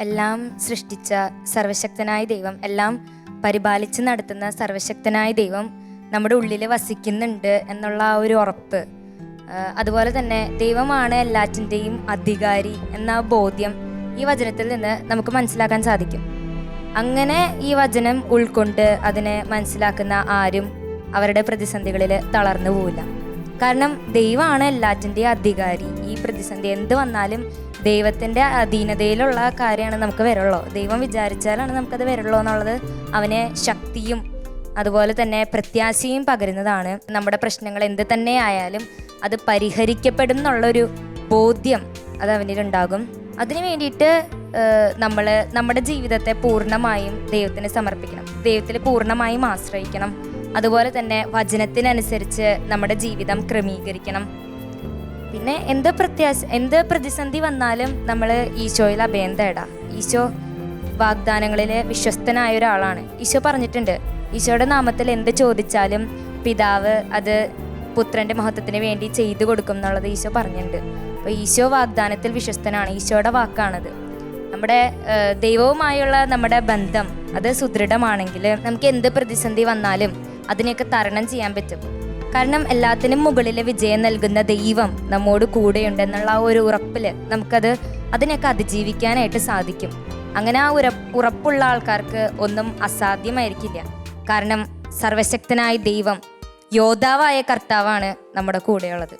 എല്ലാം സൃഷ്ടിച്ച സർവശക്തനായ ദൈവം, എല്ലാം പരിപാലിച്ച് നടത്തുന്ന സർവശക്തനായ ദൈവം നമ്മുടെ ഉള്ളിൽ വസിക്കുന്നുണ്ട് എന്നുള്ള ആ ഒരു ഉറപ്പ്, അതുപോലെ തന്നെ ദൈവമാണ് എല്ലാറ്റിൻ്റെയും അധികാരി എന്ന ബോധ്യം ഈ വചനത്തിൽ നിന്ന് നമുക്ക് മനസ്സിലാക്കാൻ സാധിക്കും. അങ്ങനെ ഈ വചനം ഉൾക്കൊണ്ട് അതിനെ മനസ്സിലാക്കുന്ന ആരും അവരുടെ പ്രതിസന്ധികളിൽ തളർന്നു പോവില്ല. കാരണം ദൈവമാണ് എല്ലാറ്റിൻ്റെയും അധികാരി. ഈ പ്രതിസന്ധി എന്ത് വന്നാലും ദൈവത്തിൻ്റെ അധീനതയിലുള്ള കാര്യമാണ് നമുക്ക് വരുള്ളൂ. ദൈവം വിചാരിച്ചാലാണ് നമുക്കത് വരുള്ളൂ എന്നുള്ളത് അവനെ ശക്തിയും അതുപോലെ തന്നെ പ്രത്യാശയും പകരുന്നതാണ്. നമ്മുടെ പ്രശ്നങ്ങൾ എന്ത് തന്നെ ആയാലും അത് പരിഹരിക്കപ്പെടും എന്നുള്ളൊരു ബോധ്യം അത് അവനിലുണ്ടാകും. അതിനു വേണ്ടിയിട്ട് നമ്മൾ നമ്മുടെ ജീവിതത്തെ പൂർണ്ണമായും ദൈവത്തിന് സമർപ്പിക്കണം, ദൈവത്തിൽ പൂർണ്ണമായും ആശ്രയിക്കണം. അതുപോലെ തന്നെ വചനത്തിനനുസരിച്ച് നമ്മുടെ ജീവിതം ക്രമീകരിക്കണം. പിന്നെ എന്ത് പ്രതിസന്ധി വന്നാലും നമ്മൾ ഈശോയിൽ അഭയം തേടാം. ഈശോ വാഗ്ദാനങ്ങളിൽ വിശ്വസ്തനായ ഒരാളാണ്. ഈശോ പറഞ്ഞിട്ടുണ്ട്, ഈശോയുടെ നാമത്തിൽ എന്ത് ചോദിച്ചാലും പിതാവ് അത് പുത്രൻ്റെ മഹത്വത്തിന് വേണ്ടി ചെയ്തു കൊടുക്കും എന്നുള്ളത് ഈശോ പറഞ്ഞിട്ടുണ്ട്. അപ്പോൾ ഈശോ വാഗ്ദാനത്തിൽ വിശ്വസ്തനാണ്. ഈശോയുടെ വാക്കാണത്. നമ്മുടെ ദൈവവുമായുള്ള നമ്മുടെ ബന്ധം അത് സുദൃഢമാണെങ്കിൽ നമുക്ക് എന്ത് പ്രതിസന്ധി വന്നാലും അതിനെയൊക്കെ തരണം ചെയ്യാൻ പറ്റും. കാരണം എല്ലാത്തിനും മുകളിൽ വിജയം നൽകുന്ന ദൈവം നമ്മോട് കൂടെയുണ്ടെന്നുള്ള ആ ഒരു ഉറപ്പിൽ അതിനെയൊക്കെ അതിജീവിക്കാനായിട്ട് സാധിക്കും. അങ്ങനെ ആ ഉറപ്പുള്ള ആൾക്കാർക്ക് ഒന്നും അസാധ്യമായിരിക്കില്ല. കാരണം സർവശക്തനായ ദൈവം, യോദ്ധാവായ കർത്താവാണ് നമ്മുടെ കൂടെയുള്ളത്.